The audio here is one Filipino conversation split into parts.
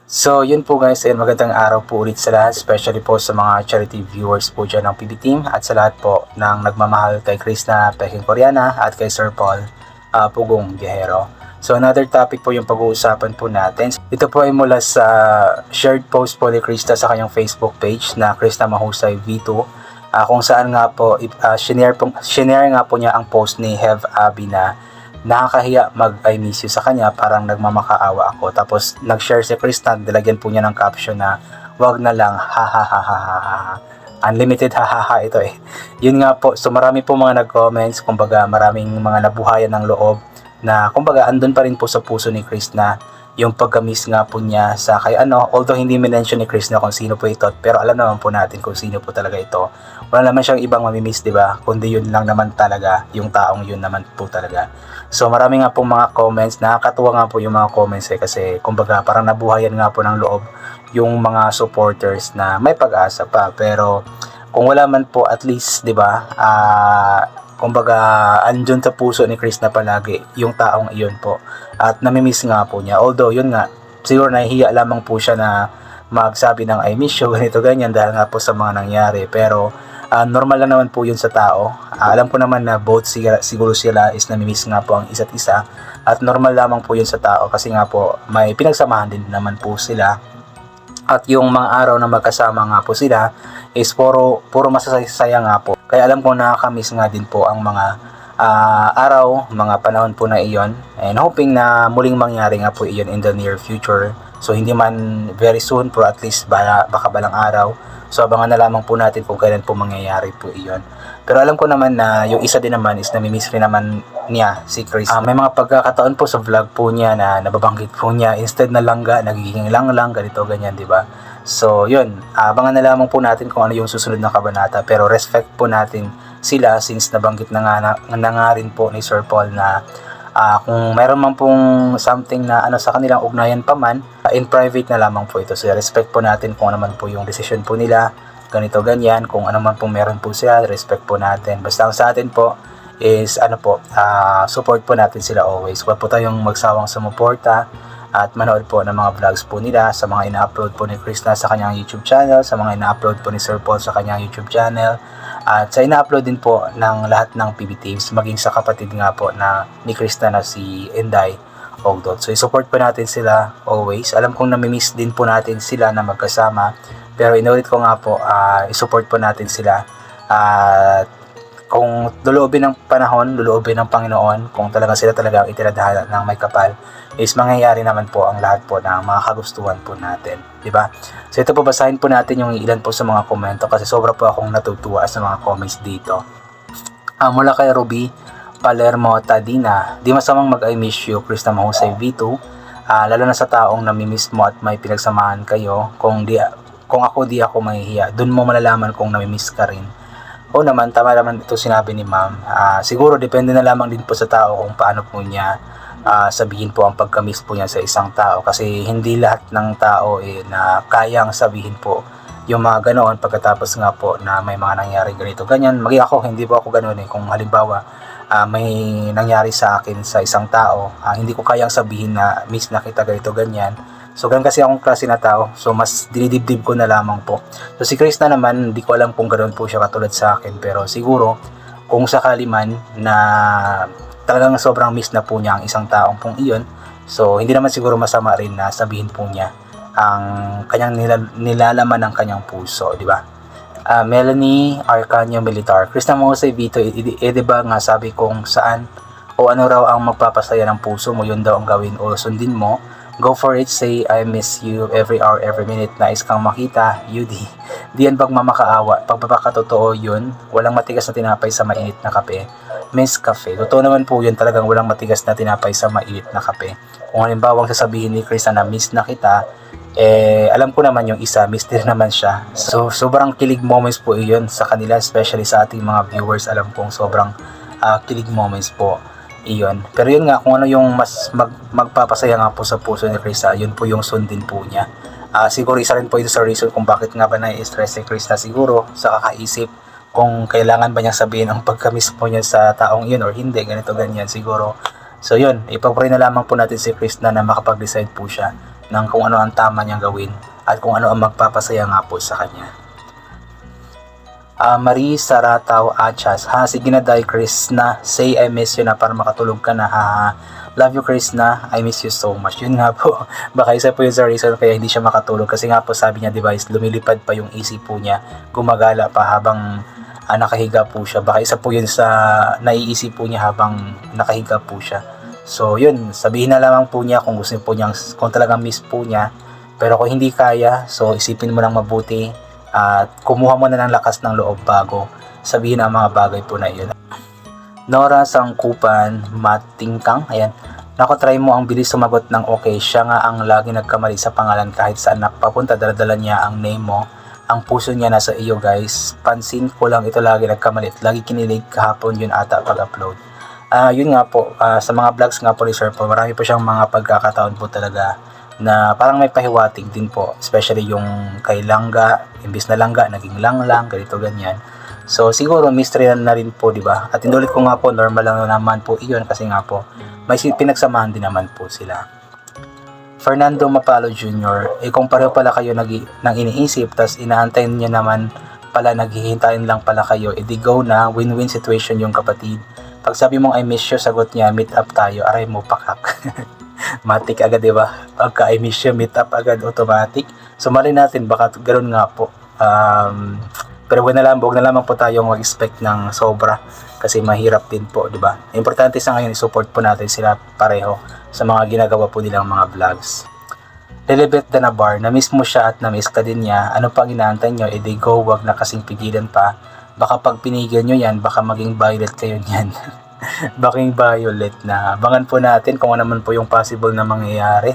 So yun po guys, and magandang araw po ulit sa lahat, especially po sa mga charity viewers po dyan ng PB Team at sa lahat po ng nagmamahal kay Krishna Peking Koreana at kay Sir Paul Pugong Biyahero. So another topic po yung pag-uusapan po natin. Ito po ay mula sa shared post po ni Krishna sa kanyang Facebook page na Krishna Mahusay V2, kung saan nga po shinare nga po niya ang post ni Hev Abi na nakakahiya mag-I miss you sa kanya, parang nagmamakaawa ako. Tapos nag-share si Krishna, nilagyan po niya ng caption na wag na lang, ha ha ha ha ha ha. Unlimited ha ha ha ito eh. Yun nga po, so marami po mga nag-comments, kumbaga maraming mga nabuhayan ng loob na kumbaga andun pa rin po sa puso ni Krishna yung pagka-miss nga po niya sa kay although hindi mention ni Krishna kung sino po ito, pero alam naman po natin kung sino po talaga ito. Wala naman siyang ibang mamimiss, di ba? Kundi yun lang naman talaga, yung taong yun naman po talaga. So marami nga po mga comments, nakakatuwa nga po yung mga comments kasi kumbaga parang nabuhayan nga po ng loob yung mga supporters na may pag-asa pa. Pero kung wala man po, at least, di ba, kumbaga andun sa puso ni Krishna palagi yung taong iyon po at namimiss nga po niya. Although yun nga, siguro nahihiya lamang po siya na magsabi ng I miss you, ganito ganyan, dahil nga po sa mga nangyari. Pero normal lang naman po yun sa tao. Alam ko naman na both siguro sila is namimiss nga po ang isa't isa, at normal lamang po yun sa tao kasi nga po may pinagsamahan din naman po sila. At yung mga araw na magkasama nga po sila is puro masasaya nga po. Kaya alam ko nakakamiss nga din po ang mga araw, mga panahon po na iyon. And hoping na muling mangyari nga po iyon in the near future. So hindi man very soon, pero at least baka balang araw. So abangan na lamang po natin kung kailan po mangyayari po iyon. Pero alam ko naman na yung isa din naman is namimiss rin naman niya si Chris. May mga pagkakataon po sa vlog po niya na nababanggit po niya, instead na langga, nagiging lang ganito ganyan, di ba? So yun, abangan na lamang po natin kung ano yung susunod na kabanata. Pero respect po natin sila since nabanggit na nga rin po ni Sir Paul na kung mayroon man pong something na sa kanilang ugnayan pa man, in private na lamang po ito. So respect po natin kung ano man po yung decision po nila, ganito ganyan, kung ano man po meron po sila, respect po natin. Basta ang sa atin po is support po natin sila always. Huwag po tayong magsawang sumuporta at manood po ng mga vlogs po nila, sa mga ina-upload po ni Krishna sa kanyang YouTube channel, sa mga ina-upload po ni Sir Paul sa kanyang YouTube channel, at sa ina-upload din po ng lahat ng PB Teams, maging sa kapatid nga po na ni Krishna na si Inday Ogdot. So i-support po natin sila always. Alam kong namimiss din po natin sila na magkasama, pero inulit ko nga po, i-support po natin sila. At kung luluobin ng panahon, luluobin ng Panginoon, kung talaga sila talaga ang itinadhana ng may kapal, is mangyayari naman po ang lahat po ng mga kagustuhan po natin, di ba? So ito po, basahin po natin yung ilan po sa mga komento kasi sobra po akong natutuwa sa mga comments dito. Mula kay Ruby Palermo Tadina, di masamang mag-I miss you, Krishna Mahusay V2, lalo na sa taong namimiss mo at may pinagsamahan kayo. Kung ako di ako mahihiya, dun mo malalaman kung namimiss ka rin. O naman, tama naman ito sinabi ni ma'am. Siguro depende na lamang din po sa tao kung paano po niya sabihin po ang pagka-miss po niya sa isang tao, kasi hindi lahat ng tao na kayang sabihin po yung mga ganoon pagkatapos nga po na may mga nangyari ganito ganyan. Ako, hindi po ako ganoon kung halimbawa may nangyari sa akin sa isang tao, hindi ko kayang sabihin na miss na kita ganito ganyan. So ganun kasi akong klase na tao, so mas dinidibdib ko na lamang po. So si Krishna naman, hindi ko alam kung ganoon po siya katulad sa akin, pero siguro kung sakali man na talagang sobrang miss na po niya ang isang taong pong iyon, so hindi naman siguro masama rin na sabihin po niya ang kanyang nilalaman ng kanyang puso, di ba? Melanie Arcanio Militar, Krishna Mahusay Vito, diba nga sabi kong saan o ano raw ang magpapasaya ng puso mo, yun daw ang gawin o sundin mo. Go for it, say I miss you every hour, every minute. Nais kang makita, Yudi. Di yan pagmamakaawa. Pagpapakatotoo yun, walang matigas na tinapay sa mainit na kape. Miss Cafe. Totoo naman po yun, talagang walang matigas na tinapay sa mainit na kape. Kung halimbawang sasabihin ni Krishna na miss na kita, alam ko naman yung isa, miss din naman siya. So, sobrang kilig moments po yun sa kanila, especially sa ating mga viewers. Alam kong sobrang kilig moments po iyon. Pero yun nga, kung ano yung mas magpapasaya nga po sa puso ni Krishna, yun po yung sundin po niya. Siguro isa rin po ito sa reason kung bakit nga ba na-stress si Krishna, siguro sa kakaisip kung kailangan ba niyang sabihin ang pagka-miss po niya sa taong yun or hindi, ganito ganyan siguro. So yun, ipag-pray na lamang po natin si Krishna na makapag-decide po siya ng kung ano ang tama niyang gawin at kung ano ang magpapasaya nga po sa kanya. Marie Sarataw Achas, ha, sige na dahil Chris na, say I miss you na para makatulog ka na, ha. Love you Chris na, I miss you so much. Yun nga po, baka isa po yun sa reason kaya hindi siya makatulog kasi nga po sabi niya device, lumilipad pa yung isip po niya, gumagala pa habang nakahiga po siya. Baka isa po yun sa naiisip po niya habang nakahiga po siya. So yun, sabihin na lamang po niya kung gusto po niya, kung talagang miss po niya. Pero kung hindi kaya, so isipin mo lang mabuti at kumuha mo na ng lakas ng loob bago sabihin ang mga bagay po na yun. Nora Sangkupan Matingkang, ayan, naku, try mo ang bilis sumagot ng okay. Siya nga ang lagi nagkamali sa pangalan kahit saan napapunta, daladala niya ang name mo. Ang puso niya nasa iyo guys. Pansin ko lang ito lagi nagkamali at lagi kinilig kahapon yun ata pag-upload. Yun nga po, sa mga vlogs nga po ni Sir Paul, marami po siyang mga pagkakataon po talaga na parang may pahiwatig din po, especially yung kay Langga, imbis na Langga naging Langlang, ganito ganyan. So siguro mystery na rin po, di ba? At inulit ko nga po, normal lang naman po iyon kasi nga po may pinagsamahan din naman po sila. Fernando Mapalo Jr., kung pareho pala kayo nang iniisip tas inaantay niya naman pala, naghihintayin lang pala kayo, edi go na, win-win situation yung kapatid. Pag sabi mong I miss you, sagot niya meet up tayo, aray mo pakak. Matik agad, di ba? Pagka I miss you, meet up agad, automatic. So mali natin, baka ganoon nga po. Pero wag na lamang po tayong mag-expect ng sobra kasi mahirap din po, di ba? Importante sa ngayon, i-support po natin sila pareho sa mga ginagawa po nilang mga vlogs. Lilibet Danabar, na-miss mo siya at na-miss ka din niya. Ano pang inaantay nyo? Edi go, wag na kasing pigilan pa. Baka pag pinigil nyo yan, baka maging violet kayo niyan. Baking violet na. Abangan po natin kung ano naman po yung possible na mangyayari.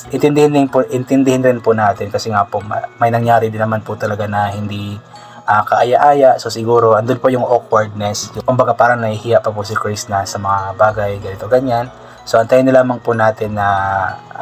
Intindihin rin po natin kasi nga po may nangyari din naman po talaga na hindi kaaya-aya. So siguro andun po yung awkwardness. Kumbaga parang nahihiya pa po si Chris na sa mga bagay ganito ganyan. So antayin na lamang po natin na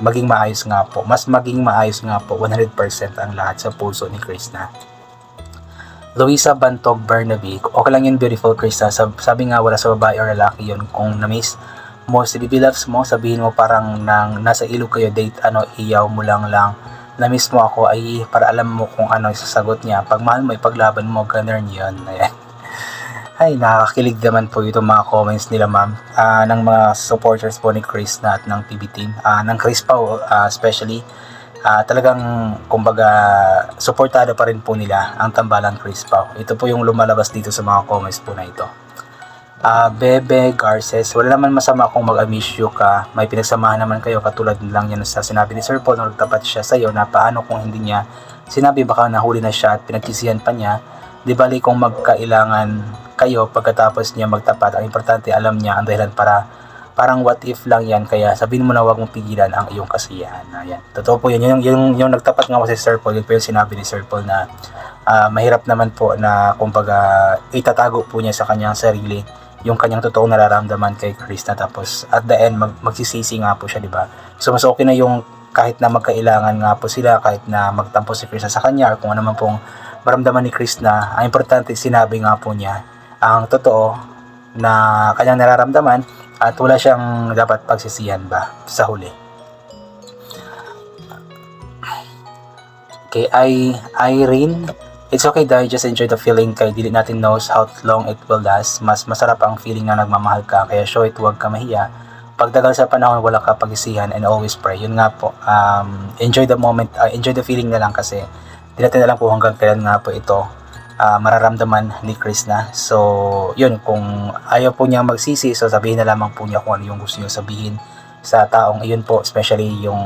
maging maayos nga po. Mas maging maayos nga po 100% ang lahat sa puso ni Chris na. Luisa Bantog Bernabe, okay lang yun beautiful Chris. Sabi nga wala sa babae o lalaki yun. Kung na-miss mo si Bibi Loves mo, sabihin mo parang nasa ilog kayo date, iyaw mo lang na-miss mo ako, ay para alam mo kung ano isasagot niya. Pag mahal mo, ipaglaban mo, ganun yun. Ayan. Ay, nakakakilig naman po itong mga comments nila ma'am, ng mga supporters po ni Chris na at ng PB team, ng Chris Pao especially. Talagang kumbaga suportado pa rin po nila ang tambalang Chris Pao. Ito po yung lumalabas dito sa mga comments po na ito. Bebe Garces, wala naman masama kung mag-amiss you ka, may pinagsamahan naman kayo, katulad lang yan sa sinabi ni Sir Paul nung nagtapat siya sa iyo na paano kung hindi niya sinabi, baka nahuli na siya at pinagkisihan pa niya. Di bali kung magkailangan kayo pagkatapos niya magtapat, ang importante alam niya ang dahilan para parang what if lang yan, kaya sabihin mo na wag mong pigilan ang iyong kasiyahan. Ayan. Totoo po yun, yung nagtapat nga si Sir Paul, yun po yung sinabi ni Sir Paul na mahirap naman po na kumbaga itatago po niya sa kanyang sarili yung kanyang totoong nararamdaman kay Chris na tapos at the end magsisisi nga po siya, di ba? So mas okay na yung kahit na magkailangan nga po sila, kahit na magtampo si Chris sa kanya or kung ano man pong maramdaman ni Chris na, ang importante sinabi nga po niya ang totoo na kanyang nararamdaman at wala siyang dapat pagsisihan ba sa huli. Okay, Irene, it's okay dahil just enjoy the feeling kay dili natin knows how long it will last. Mas masarap ang feeling na nagmamahal ka, kaya show it, huwag ka mahiya. Pagdagal sa panahon, wala ka pag-isihan and always pray. Yun nga po, enjoy the moment, enjoy the feeling na lang kasi di natin alam po hanggang kailan nga po ito mararamdaman ni Chris na. So yun, kung ayaw po niya magsisi, so sabihin na lamang po niya kung ano yung gusto niya sabihin sa taong iyon po, especially yung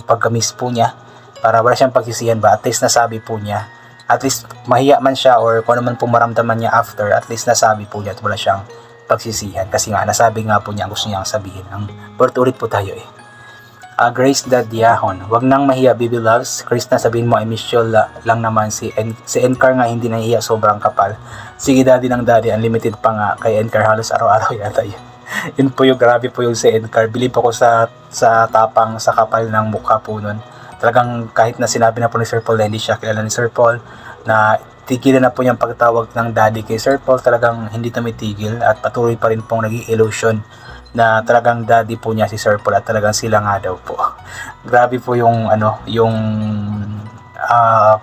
pagka-miss po niya, para wala siyang pagsisihan ba, at least nasabi po niya, at least mahiya man siya or kung ano man po maramdaman niya after, at least nasabi po niya at wala siyang pagsisihan kasi nga nasabi nga po niya ang gusto niyang sabihin. Ang ulit po tayo eh. Grace Dadiahon, wag nang mahiya Bibi Loves. Chris na sabihin mo I miss you lang naman. Si Encar nga hindi nahiya, sobrang kapal. Sige daddy ng daddy, unlimited pa nga kay Encar, halos araw-araw yata yun. Yun po yung grabe po yung si Encar. Bilib ako sa tapang, sa kapal ng mukha po nun. Talagang kahit na sinabi na po ni Sir Paul na hindi siya kilala ni Sir Paul, na tigilan na po yung pagtawag ng daddy kay Sir Paul, talagang hindi tumitigil at patuloy pa rin pong naging illusion na talagang daddy po niya si Sir Paul at talagang sila nga daw po. Grabe po yung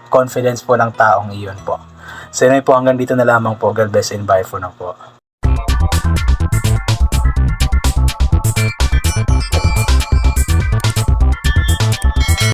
confidence po ng taong iyon po. So yun po, hanggang dito na lamang po. God bless and bye for now po.